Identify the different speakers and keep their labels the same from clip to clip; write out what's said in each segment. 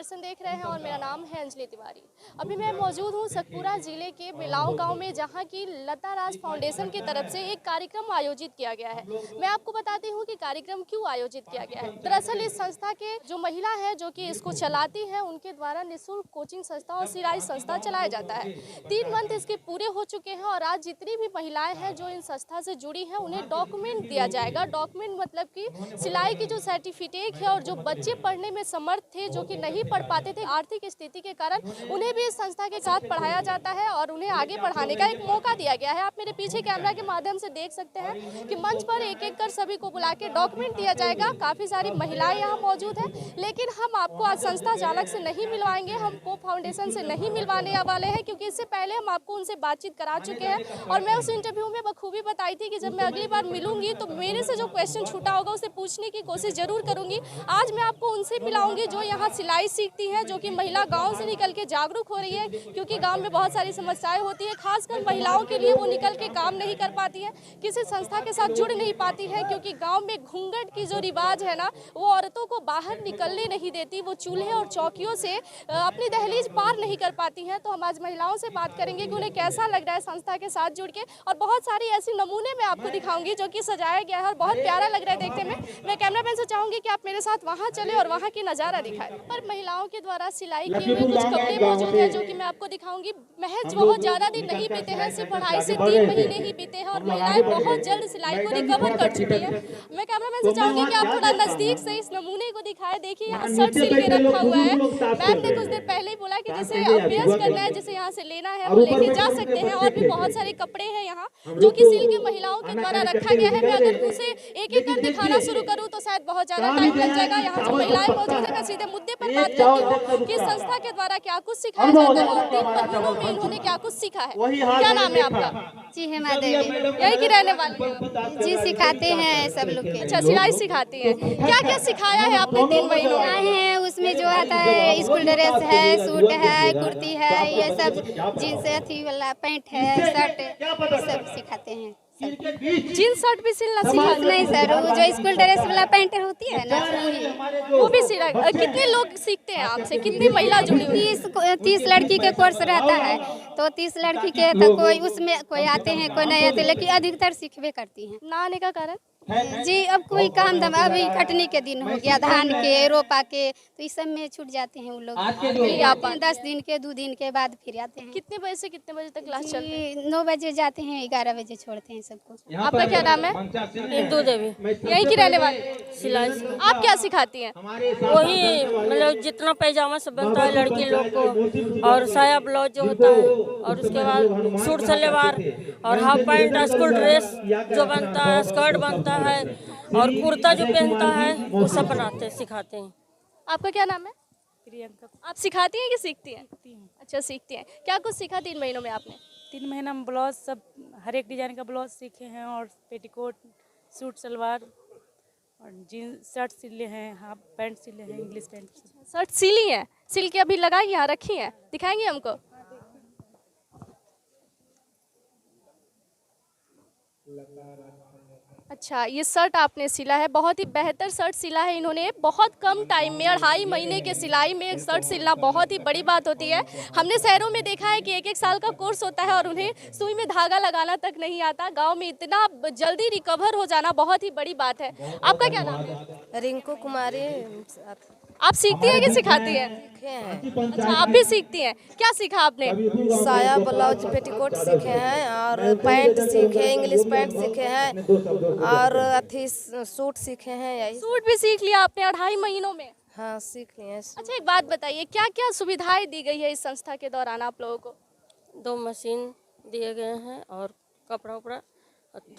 Speaker 1: दर्शन देख रहे हैं और मेरा नाम है अंजलि तिवारी। अभी मैं मौजूद हूँ सतपुरा जिले के बिलाव गांव में, जहां की लता राज फाउंडेशन की तरफ से एक कार्यक्रम आयोजित किया गया है। मैं आपको बताती हूँ कि कार्यक्रम क्यों आयोजित किया गया है। दरअसल इस संस्था के जो महिला है जो कि इसको चलाती है, उनके द्वारा निःशुल्क कोचिंग संस्था और सिलाई संस्था चलाया जाता है। 3 मंथ इसके पूरे हो चुके हैं और आज जितनी भी महिलाएं हैं जो इन संस्था से जुड़ी हैं, उन्हें डॉक्यूमेंट दिया जाएगा। डॉक्यूमेंट मतलब कि सिलाई की जो सर्टिफिकेट है, और जो बच्चे पढ़ने में समर्थ थे, जो कि नहीं पढ़ पाते थे आर्थिक स्थिति के कारण, उन्हें भी इस संस्था के साथ पढ़ाया जाता है और उन्हें आगे बढ़ाने का एक मौका दिया गया है। आप मेरे पीछे कैमरा के माध्यम से देख सकते हैं कि मंच पर एक एक कर सभी को बुला के डॉक्यूमेंट दिया जाएगा। काफी सारी महिलाएं यहाँ मौजूद हैं, लेकिन हम आपको आज संस्था चालक से नहीं मिलवाएंगे, हम को फाउंडेशन से नहीं मिलवाने वाले हैं, क्योंकि इससे पहले हम आपको उनसे बातचीत करा चुके हैं। और मैं उस इंटरव्यू में बखूबी बताई थी कि जब मैं अगली बार मिलूंगी तो मेरे से जो क्वेश्चन छूटा होगा उसे पूछने की कोशिश जरूर करूंगी। आज मैं आपको उनसे मिलाऊंगी जो यहाँ सिलाई सीखती हैं, जो कि महिला गांव से निकल के जागरूक हो रही है, क्योंकि गांव में बहुत सारी समस्याएं होती है, खासकर महिलाओं के लिए। वो निकल के काम नहीं कर पाती है, किसी संस्था के साथ जुड़ नहीं पाती है, क्योंकि गांव में घूंघट की जो रिवाज है ना, वो औरतों को बाहर निकलने नहीं देती। वो चूल्हे और चौकियों से अपनी दहलीज पार नहीं कर पाती हैं। तो हम आज महिलाओं से बात करेंगे कि उन्हें कैसा लग रहा है संस्था के साथ जुड़ के, और बहुत सारी ऐसी नमूने मैं आपको दिखाऊंगी जो कि सजाया गया है और बहुत प्यारा लग रहा है देखने में। मैं कैमरामैन से चाहूंगी कि आप मेरे साथ वहां चले और वहां की नज़ारा दिखाएं। पर महिलाओं के द्वारा सिलाई किए हुए कुछ कपड़े मौजूद हैं जो कि मैं आपको दिखाऊंगी। महज बहुत ज़्यादा दिन नहीं बीते हैं, सिर्फ 2.5 से 3 महीने ही बीते हैं और महिलाएं बहुत जल्द सिलाई को रिकवर कर चुकी है। मैं कैमरामैन से चाहूंगी कि आप थोड़ा नजदीक से इस नमूने को दिखाएं। देखिए यहाँ शर्ट सिल के रखा हुआ है। मैम ने कुछ देर पहले ही बोला कि जिसे अभ्यास करना है, जिसे यहाँ से लेना है, वो लेके जा सकते हैं। और भी बहुत सारे कपड़े हैं यहाँ जो कि सिल के महिलाओं के द्वारा रखा गया है। मैं अगर उसे एक एक कर दिखाना शुरू करूँ तो शायद बहुत ज्यादा टाइम लग जाएगा। यहाँ जो महिलाएं मौजूद है, मैं सीधे मुद्दे पर बात करती हूँ कि संस्था के द्वारा क्या कुछ सिखाया जाता है और 3 महीनों में इन्होंने क्या कुछ सीखा है। क्या नाम है आपका?
Speaker 2: जी हेमा देवी।
Speaker 1: यही की रहने वाली है?
Speaker 2: जी सिखाते हैं सब लोग के।
Speaker 1: अच्छा, सिलाई सिखाती है। क्या क्या सिखाया है आपने 3 महीनों में?
Speaker 2: हैं उसमें जो आता है स्कूल ड्रेस है, सूट है, कुर्ती है, ये सब जींस अथी वाला पैंट है, शर्ट, ये सब सिखाते हैं।
Speaker 1: जींस शर्ट भी सिलना सिखाते
Speaker 2: नहीं सर, वो जो स्कूल ड्रेस वाला पैंट होती है ना,
Speaker 1: वो भी सिला। कितने लोग सीखते हैं आपसे? कितनी महिला जुड़ी हुई?
Speaker 2: 30 लड़की के कोर्स रहता है, तो 30 लड़की के तो कोई उसमें कोई आते हैं, कोई नहीं आते, लेकिन अधिकतर सीखबे करती हैं।
Speaker 1: ना आने का कारण?
Speaker 2: जी अब कोई काम धाम, अभी कटनी के दिन हो गया, धान के रोपा के, तो इस सब में छूट जाते हैं वो लोग। 10 दिन के 2 दिन के बाद फिर आते हैं।
Speaker 1: कितने बजे से कितने बजे तक क्लास चलती है?
Speaker 2: 9 बजे जाते हैं, 11 बजे छोड़ते हैं सबको।
Speaker 1: आपका क्या नाम है?
Speaker 3: इंदू देवी।
Speaker 1: यहीं की रहने वाली?
Speaker 3: सिलाई
Speaker 1: आप क्या सिखाती हैं?
Speaker 3: वही मतलब जितना पैजामा सब बनता है लड़की लोग को, और साया ब्लाउज जो होता है, और उसके बाद सूट सलवार और हाफ पैंट, स्कूल ड्रेस जो बनता है, स्कर्ट बनता है, और कुर्ता जो पहनता है, वो सब बनाते सिखाते हैं।
Speaker 1: आपका क्या नाम है?
Speaker 4: प्रियंका।
Speaker 1: आप सिखाती हैं कि सीखती हैं?
Speaker 4: सीखती हूँ।
Speaker 1: अच्छा, सीखती हैं। क्या कुछ सीखा 3 महीनों में आपने?
Speaker 4: 3 महीना में ब्लाउज सब, हर एक डिजाइन का ब्लाउज सीखे हैं, और पेटीकोट, सूट सलवार, और जीन्स शर्ट सिले हैं, हाफ पैंट सिले हैं, इंग्लिश पैंट।
Speaker 1: शर्ट सिली हैं? सिल के अभी लगाई यहाँ रखी हैं? दिखाएंगे हमको? अच्छा, ये शर्ट आपने सिला है। बहुत ही बेहतर शर्ट सिला है इन्होंने। बहुत कम टाइम में 2.5 महीने के सिलाई में एक शर्ट सिलना बहुत ही बड़ी बात होती है। हमने शहरों में देखा है कि 1-1 साल का कोर्स होता है और उन्हें सुई में धागा लगाना तक नहीं आता। गांव में इतना जल्दी रिकवर हो जाना बहुत ही बड़ी बात है। आपका क्या नाम है?
Speaker 5: रिंकू कुमारी।
Speaker 1: आप सीखती हैं कि सिखाती हैं? अच्छा, आप भी सीखती हैं। क्या सीखा आपने?
Speaker 5: साया ब्लाउज पेटीकोट सीखे हैं, और पैंट सीखे, इंग्लिश पैंट सीखे हैं, और अथी सूट सीखे हैं। यही
Speaker 1: सूट भी सीख लिया आपने 2.5 महीनों में?
Speaker 5: हाँ, सीख लिए।
Speaker 1: अच्छा, एक बात बताइए, क्या क्या सुविधाएं दी गई है इस संस्था के दौरान आप लोगों को?
Speaker 3: 2 मशीन दिए गए हैं, और कपड़ा उपड़ा,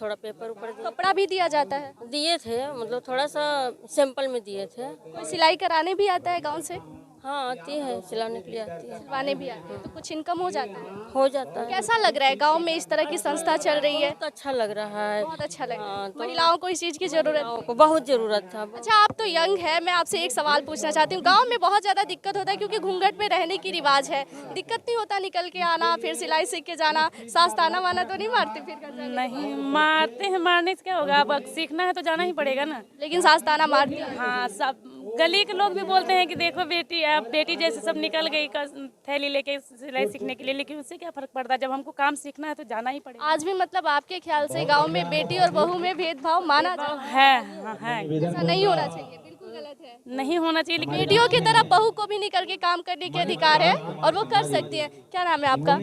Speaker 3: थोड़ा पेपर ऊपर
Speaker 1: कपड़ा भी दिया जाता है?
Speaker 3: दिए थे, मतलब थोड़ा सा सैंपल में दिए थे।
Speaker 1: कोई सिलाई कराने भी आता है गांव से?
Speaker 3: हाँ आती है, सिलाने के लिए आती है।
Speaker 1: सिलवाने भी आते हैं, तो कुछ इनकम हो जाता है?
Speaker 3: हो जाता है।
Speaker 1: कैसा लग रहा है गांव में इस तरह की संस्था चल रही है?
Speaker 3: बहुत अच्छा लग रहा है।
Speaker 1: बहुत अच्छा लग रहा है।
Speaker 3: हाँ, तो
Speaker 1: महिलाओं को इस चीज़ की जरूरत है?
Speaker 3: को बहुत जरूरत था।
Speaker 1: अच्छा, आप तो यंग है, मैं आपसे एक सवाल पूछना चाहती हूँ। गांव में बहुत ज़्यादा दिक्कत होता है क्योंकि घूंघट में रहने की रिवाज है। दिक्कत नहीं होता निकल के आना, फिर सिलाई सीख के जाना? सास ताना वाना तो नहीं मारते फिर घर जाने?
Speaker 4: नहीं मारते हैं, मारने से क्या होगा, अब सीखना है तो जाना ही पड़ेगा ना।
Speaker 1: लेकिन सास ताना मारती है?
Speaker 4: हाँ, सब गली के लोग भी बोलते हैं कि देखो बेटी, अब बेटी जैसे सब निकल गई थैली लेके सिलाई सीखने के लिए, लेकिन उससे क्या फर्क पड़ता है, जब हमको काम सीखना है तो जाना ही पड़ेगा।
Speaker 1: आज भी मतलब आपके ख्याल से गांव में बेटी और बहू में भेदभाव माना जाता
Speaker 4: है, हाँ, है,
Speaker 1: ऐसा नहीं होना चाहिए, बिल्कुल गलत है।
Speaker 4: नहीं होना चाहिए, लेकिन
Speaker 1: बेटियों की तरफ बहू को भी निकल के काम करने के अधिकार है और वो कर सकती है। क्या नाम है आपका?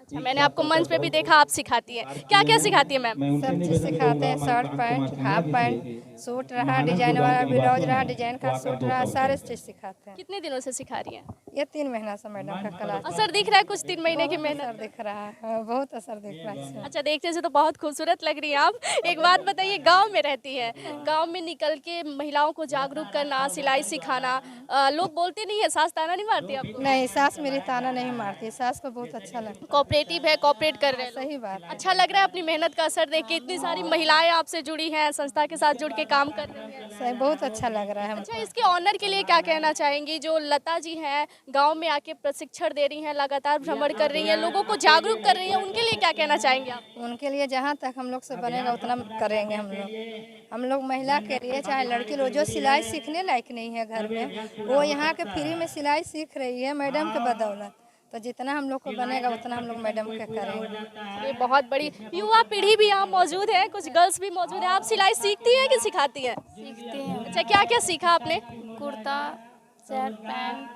Speaker 1: अच्छा, मैंने आपको मंच पे भी देखा, आप सिखाती हैं, क्या क्या सिखाती है मैम?
Speaker 6: सब चीज़ सिखाते हैं, shirt pant, half pant, suit रहा डिजाइन वाला, ब्लाउज रहा डिजाइन का, सूट रहा, सारे चीज़ सिखाते हैं।
Speaker 1: कितने दिनों से सिखा रही हैं?
Speaker 6: ये 3 महीना से मैडम का क्लास
Speaker 1: असर दिख रहा है कुछ 3 महीने की
Speaker 6: असर
Speaker 1: मेहनत?
Speaker 6: दिख रहा है, बहुत असर दिख रहा है इससे।
Speaker 1: अच्छा, देखने से तो बहुत खूबसूरत लग रही हैं आप। एक बात बताइए, गांव में रहती है, गांव में निकल के महिलाओं को जागरूक करना, सिलाई सिखाना, लोग बोलते नहीं है, सास ताना नहीं मारती आपको?
Speaker 6: नहीं, सास मेरी ताना नहीं मारती, सास को बहुत अच्छा लगता
Speaker 1: कोऑपरेटिव है, कोऑपरेट कर रहे हैं
Speaker 6: है।
Speaker 1: लोग।
Speaker 6: सही बात है।
Speaker 1: अच्छा लग रहा है अपनी मेहनत का असर देख के, इतनी सारी महिलाएं आपसे जुड़ी हैं, संस्था के साथ जुड़ के काम कर रही हैं।
Speaker 6: सही, बहुत अच्छा लग रहा है हमको।
Speaker 1: अच्छा, इसके ऑनर के लिए क्या कहना चाहेंगी? जो लता जी हैं, गांव में आके प्रशिक्षण दे रही हैं, लगातार भ्रमण कर रही हैं, लोगों को जागरूक कर रही हैं, उनके लिए क्या कहना चाहेंगे आप?
Speaker 6: उनके लिए जहाँ तक हम लोग से बनेगा उतना करेंगे हम लोग महिला के लिए, चाहे लड़की लोग जो सिलाई सीखने लायक नहीं है घर में, वो यहाँ के फ्री में सिलाई सीख रही है मैडम के बदौलत। तो जितना हम लोग को बनेगा उतना हम लोग मैडम के करेंगे।
Speaker 1: ये बहुत बड़ी युवा पीढ़ी भी यहाँ मौजूद है, कुछ गर्ल्स भी मौजूद है। आप सिलाई सीखती हैं कि सिखाती हैं?
Speaker 2: सीखते हैं,
Speaker 1: अच्छा, क्या क्या सीखा आपने?
Speaker 2: कुर्ता, शर्ट पैंट,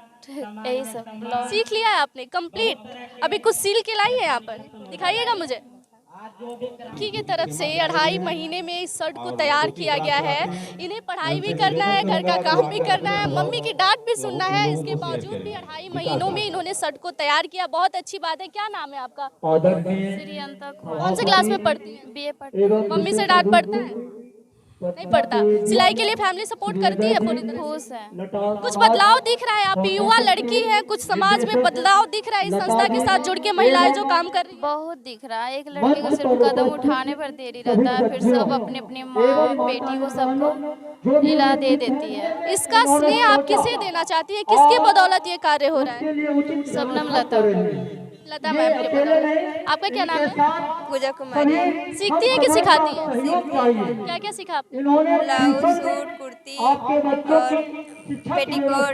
Speaker 2: यही सब, ब्लाउज।
Speaker 1: सीख लिया है आपने कंप्लीट? अभी कुछ सील के लाई है यहाँ पर, दिखाइएगा मुझे। लड़की की तरफ से 2.5 महीने में इस शर्ट को तैयार किया गया है। इन्हें पढ़ाई भी करना है, घर का काम भी करना है, मम्मी की डांट भी सुनना है, इसके बावजूद भी 2.5 महीनों में इन्होंने शर्ट को तैयार किया। बहुत अच्छी बात है। क्या नाम है आपका?
Speaker 2: श्रीयंता
Speaker 1: कौन से क्लास में पढ़ती हैं?
Speaker 2: BA पढ़ती हैं।
Speaker 1: मम्मी से डांट पड़ता है? नहीं पड़ता। सिलाई के लिए फैमिली सपोर्ट करती है पूरी तरह?
Speaker 2: खुश है,
Speaker 1: कुछ बदलाव दिख रहा है? आप युवा लड़की है, कुछ समाज में बदलाव दिख रहा है इस संस्था के साथ जुड़ के महिलाएं जो काम कर रही हैं?
Speaker 2: बहुत दिख रहा है। एक लड़की को सिर्फ कदम उठाने पर देरी रहता है, फिर सब अपने अपने माँ बेटी को सबको हिला दे देती है।
Speaker 1: इसका स्नेह आप किसे देना चाहती है? किसके बदौलत ये कार्य हो रहा है?
Speaker 2: शबनम लता,
Speaker 1: लता मैम के बदौलत। आपका क्या नाम है?
Speaker 5: पूजा कुमारी।
Speaker 1: सीखती है कि सिखाती है? क्या क्या सीखा आपने?
Speaker 5: ब्लाउज, सूट, कुर्ती और पेटीकोट।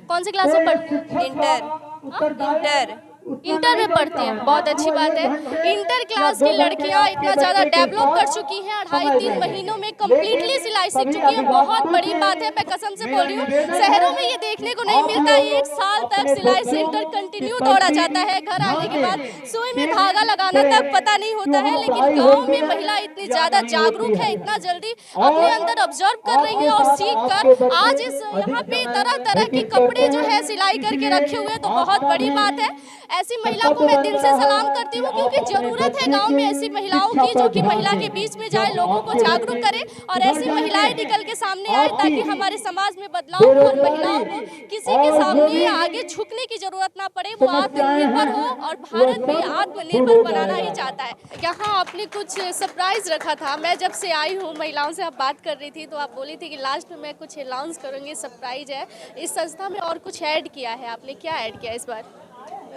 Speaker 1: कौन सी क्लास में पढ़ती हैं?
Speaker 5: इंटर।
Speaker 1: इंटर में पढ़ती हैं, बहुत अच्छी बात है। इंटर क्लास की लड़कियां इतना ज़्यादा डेवलप कर चुकी हैं, 2.5-3 महीनों में कम्प्लीटली सिलाई सीख चुकी हैं। बहुत बड़ी बात है, मैं कसम से बोल रही हूँ। शहरों में ये देखने को नहीं मिलता। 1 साल तक सिलाई सेंटर कंटिन्यू दौड़ा जाता है, घर आने के बाद सुई में धागा लगाना तक पता नहीं होता है। लेकिन गाँव में महिला इतनी ज़्यादा जागरूक है, इतना जल्दी अपने अंदर ऑब्जर्व कर रही है और सीख कर आज इस यहाँ पे तरह तरह के कपड़े जो है सिलाई करके रखे हुए, तो बहुत बड़ी बात है। ऐसी महिला को मैं दिल से सलाम करती हूँ, क्योंकि जरूरत है गांव में ऐसी महिलाओं की जो कि महिला के बीच में जाए, लोगों को जागरूक करे और ऐसी महिलाएं निकल के सामने आए, ताकि हमारे समाज में बदलाव हो और महिलाओं को किसी के सामने आगे झुकने की जरूरत ना पड़े। वो आत्मनिर्भर हो और भारत भी आत्मनिर्भर बनाना ही चाहता है। यहाँ आपने कुछ सरप्राइज रखा था। मैं जब से आई हूँ, महिलाओं से आप बात कर रही थी तो आप बोली थी कि लास्ट में मैं कुछ अनाउंस करूँगी, सरप्राइज है। इस संस्था में और कुछ ऐड किया है आपने, क्या ऐड किया इस बार?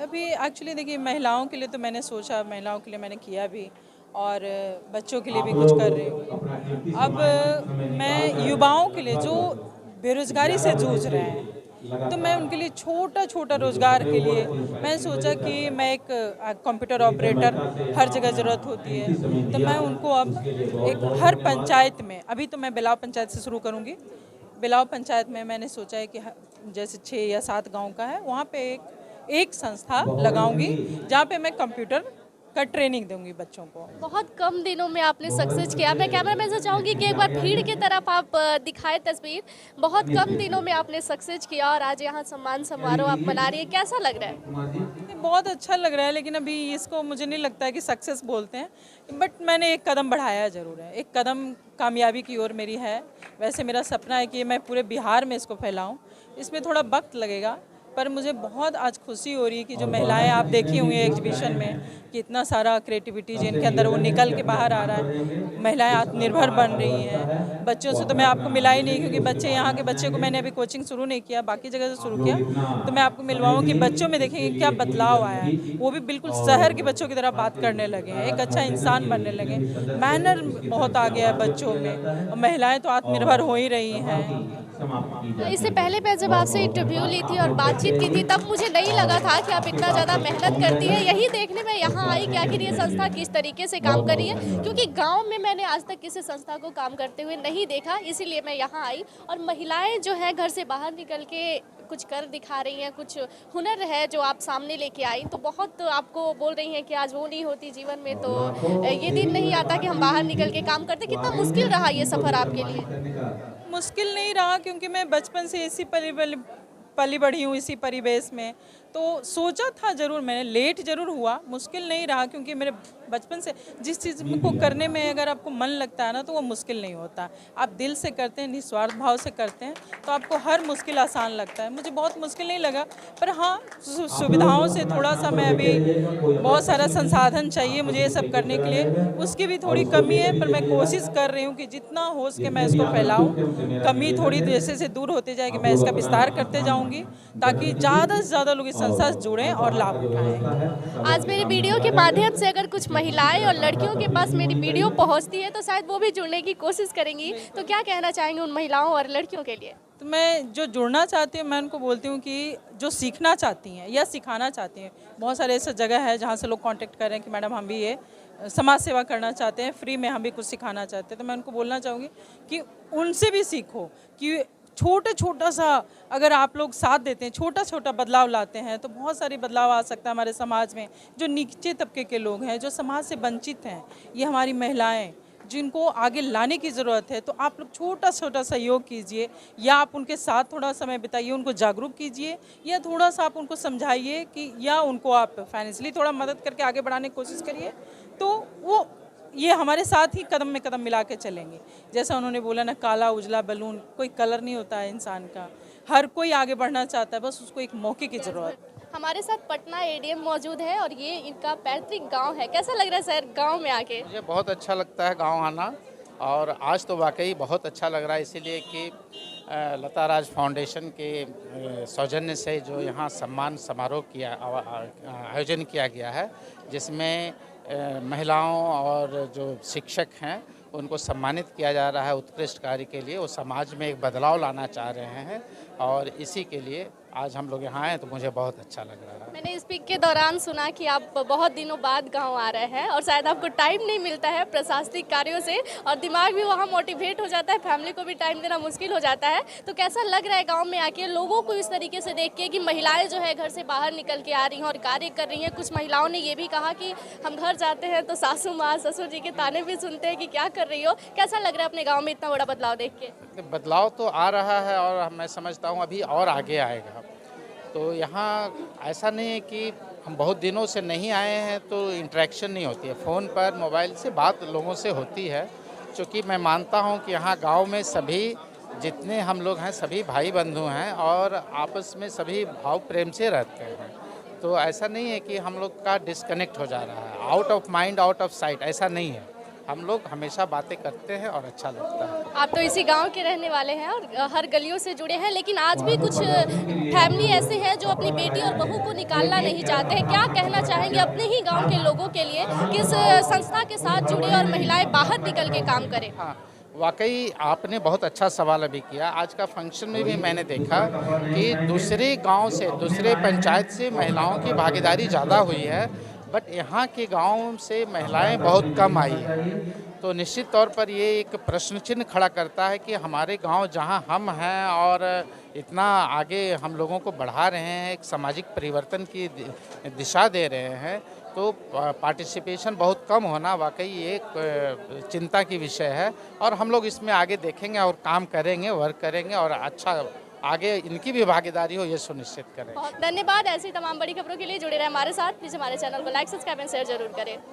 Speaker 7: अभी एक्चुअली देखिए, महिलाओं के लिए तो मैंने सोचा, महिलाओं के लिए मैंने किया भी और बच्चों के लिए भी कुछ कर रही हूँ। अब मैं युवाओं के लिए जो बेरोजगारी से जूझ रहे हैं, तो मैं उनके लिए छोटा छोटा रोजगार के लिए मैंने सोचा कि मैं एक कंप्यूटर ऑपरेटर, हर जगह ज़रूरत होती है, तो मैं उनको अब एक हर पंचायत में, अभी तो मैं बिलाव पंचायत से शुरू करूँगी। बिलाव पंचायत में मैंने सोचा है कि जैसे 6 या 7 गाँव का है, वहाँ पे एक संस्था लगाऊंगी जहाँ पे मैं कंप्यूटर का ट्रेनिंग दूंगी बच्चों को।
Speaker 1: बहुत कम दिनों में आपने सक्सेस किया। मैं कैमरामैन से चाहूँगी कि एक बार भीड़ की तरफ आप दिखाएं तस्वीर। बहुत कम दिनों में आपने सक्सेस किया और आज यहाँ सम्मान समारोह आप मना रही है, कैसा लग रहा है?
Speaker 7: बहुत अच्छा लग रहा है, लेकिन अभी इसको मुझे नहीं लगता है कि सक्सेस बोलते हैं, बट मैंने एक कदम बढ़ाया ज़रूर है। एक कदम कामयाबी की ओर मेरी है। वैसे मेरा सपना है कि मैं पूरे बिहार में इसको फैलाऊँ। इसमें थोड़ा वक्त लगेगा, पर मुझे बहुत आज खुशी हो रही है कि जो महिलाएं आप देखी हुई हैं एग्जीबिशन में कि इतना सारा क्रिएटिविटी जिनके अंदर वो निकल के बाहर आ रहा है, महिलाएं आत्मनिर्भर बन रही हैं। बच्चों से तो मैं आपको मिला ही नहीं, क्योंकि बच्चे यहाँ के बच्चे को मैंने अभी कोचिंग शुरू नहीं किया, बाकी जगह से शुरू किया, तो मैं आपको मिलवाऊँ कि बच्चों में देखेंगे क्या बदलाव आया है। वो भी बिल्कुल शहर के बच्चों की तरह बात करने लगे हैं, एक अच्छा इंसान बनने लगे, मैनर बहुत आ गया है बच्चों में, और महिलाएं तो आत्मनिर्भर हो ही रही हैं।
Speaker 1: इससे पहले मैं जब आपसे इंटरव्यू ली थी और बातचीत की थी, तब मुझे नहीं लगा था कि आप इतना ज़्यादा मेहनत करती हैं। यही देखने में यहाँ आई कि आखिर ये संस्था किस तरीके से काम कर रही है, क्योंकि गांव में मैंने आज तक किसी संस्था को काम करते हुए नहीं देखा, इसीलिए मैं यहाँ आई। और महिलाएं जो है घर से बाहर निकल के कुछ कर दिखा रही हैं, कुछ हुनर है जो आप सामने लेके आई, तो बहुत आपको बोल रही हैं कि आज वो नहीं होती जीवन में तो ये दिन नहीं आता कि हम बाहर निकल के काम करते। कितना मुश्किल रहा ये सफ़र आपके लिए?
Speaker 7: मुश्किल नहीं रहा, क्योंकि मैं बचपन से इसी पली बढ़ी हूँ इसी परिवेश में, तो सोचा था ज़रूर मैंने, लेट ज़रूर हुआ, मुश्किल नहीं रहा, क्योंकि मेरे बचपन से जिस चीज़ को करने में अगर आपको मन लगता है ना तो वो मुश्किल नहीं होता। आप दिल से करते हैं, निस्वार्थ भाव से करते हैं, तो आपको हर मुश्किल आसान लगता है। मुझे बहुत मुश्किल नहीं लगा, पर हाँ सुविधाओं से थोड़ा सा मैं अभी, बहुत सारा संसाधन चाहिए मुझे ये सब करने के लिए, उसकी भी थोड़ी कमी है, पर मैं कोशिश कर रही हूँ कि जितना हो सके मैं इसको फैलाऊँ। कमी थोड़ी जैसे से दूर होती जाएगी, मैं इसका विस्तार करते जाऊँगी, ताकि ज़्यादा से ज़्यादा लोग इस संस्था से जुड़ें और लाभ उठाएँ।
Speaker 1: आज मेरे वीडियो के माध्यम से अगर कुछ महिलाएं और लड़कियों के पास मेरी वीडियो पहुंचती है तो शायद वो भी जुड़ने की कोशिश करेंगी, तो क्या कहना चाहेंगे उन महिलाओं और लड़कियों के लिए?
Speaker 7: तो मैं जो जुड़ना चाहती हूँ मैं उनको बोलती हूँ कि जो सीखना चाहती हैं या सिखाना चाहती हैं, बहुत सारे ऐसे जगह है जहाँ से लोग कांटेक्ट कर रहे हैं कि मैडम हम भी ये समाज सेवा करना चाहते हैं, फ्री में हम भी कुछ सिखाना चाहते हैं, तो मैं उनको बोलना चाहूँगी कि उनसे भी सीखो कि छोटा सा अगर आप लोग साथ देते हैं, छोटा बदलाव लाते हैं, तो बहुत सारी बदलाव आ सकता है हमारे समाज में। जो नीचे तबके के लोग हैं, जो समाज से वंचित हैं, ये हमारी महिलाएं जिनको आगे लाने की ज़रूरत है, तो आप लोग छोटा सहयोग कीजिए, या आप उनके साथ थोड़ा समय बिताइए, उनको जागरूक कीजिए, या थोड़ा सा आप उनको समझाइए कि, या उनको आप फाइनेंशियली थोड़ा मदद करके आगे बढ़ाने की कोशिश करिए, तो वो ये हमारे साथ ही कदम में कदम मिला के चलेंगे। जैसा उन्होंने बोला ना, काला उजला बैलून, कोई कलर नहीं होता है इंसान का, हर कोई आगे बढ़ना चाहता है, बस उसको एक मौके की ज़रूरत।
Speaker 1: हमारे साथ पटना एडीएम मौजूद है और ये इनका पैतृक गांव है। कैसा लग रहा है सर गांव में आके?
Speaker 8: मुझे बहुत अच्छा लगता है गांव आना, और आज तो वाकई बहुत अच्छा लग रहा है, इसीलिए कि लता राज फाउंडेशन के सौजन्य से जो यहाँ सम्मान समारोह आयोजन किया गया है, जिसमें महिलाओं और जो शिक्षक हैं उनको सम्मानित किया जा रहा है उत्कृष्ट कार्य के लिए। वो समाज में एक बदलाव लाना चाह रहे हैं, और इसी के लिए आज हम लोग यहाँ आए, तो मुझे बहुत अच्छा लग रहा है।
Speaker 1: मैंने स्पीक के दौरान सुना कि आप बहुत दिनों बाद गांव आ रहे हैं, और शायद आपको टाइम नहीं मिलता है प्रशासनिक कार्यों से, और दिमाग भी वहाँ मोटिवेट हो जाता है, फैमिली को भी टाइम देना मुश्किल हो जाता है। तो कैसा लग रहा है गांव में आके लोगों को इस तरीके से देख के कि महिलाएं जो है घर से बाहर निकल के आ रही हैं और कार्य कर रही हैं? कुछ महिलाओं ने ये भी कहा कि हम घर जाते हैं तो सासू माँ ससुर जी के ताने भी सुनते हैं कि क्या कर रही हो। कैसा लग रहा है अपने गाँव में इतना बड़ा बदलाव देख के?
Speaker 8: बदलाव तो आ रहा है, और मैं समझता हूँ अभी और आगे आएगा। तो यहाँ ऐसा नहीं है कि हम बहुत दिनों से नहीं आए हैं तो इंटरेक्शन नहीं होती है, फ़ोन पर मोबाइल से बात लोगों से होती है, क्योंकि मैं मानता हूँ कि यहाँ गांव में सभी जितने हम लोग हैं सभी भाई बंधु हैं, और आपस में सभी भाव प्रेम से रहते हैं। तो ऐसा नहीं है कि हम लोग का डिस्कनेक्ट हो जा रहा है, out of mind out of site, ऐसा नहीं है। हम लोग हमेशा बातें करते हैं और अच्छा लगता है।
Speaker 1: आप तो इसी गांव के रहने वाले हैं और हर गलियों से जुड़े हैं, लेकिन आज भी कुछ फैमिली ऐसे हैं जो अपनी बेटी और बहू को निकालना नहीं चाहते हैं। क्या कहना चाहेंगे अपने ही गांव के लोगों के लिए कि इस संस्था के साथ जुड़े और महिलाएं बाहर निकल के काम करें?
Speaker 8: हाँ, वाकई आपने बहुत अच्छा सवाल अभी किया। आज का फंक्शन में भी मैंने देखा कि दूसरे गांव से, दूसरे पंचायत से महिलाओं की भागीदारी ज़्यादा हुई है, बट यहाँ के गांव से महिलाएं बहुत कम आई हैं। तो निश्चित तौर पर ये एक प्रश्न चिन्ह खड़ा करता है कि हमारे गांव जहां हम हैं और इतना आगे हम लोगों को बढ़ा रहे हैं, एक सामाजिक परिवर्तन की दिशा दे रहे हैं, तो पार्टिसिपेशन बहुत कम होना वाकई एक चिंता की विषय है। और हम लोग इसमें आगे देखेंगे और काम करेंगे, वर्क करेंगे, और अच्छा आगे इनकी भी भागीदारी हो ये सुनिश्चित करें।
Speaker 1: बहुत धन्यवाद। ऐसी तमाम बड़ी खबरों के लिए जुड़े रहे हमारे साथ। प्लीज़ हमारे चैनल को लाइक, सब्सक्राइब एंड शेयर जरूर करें।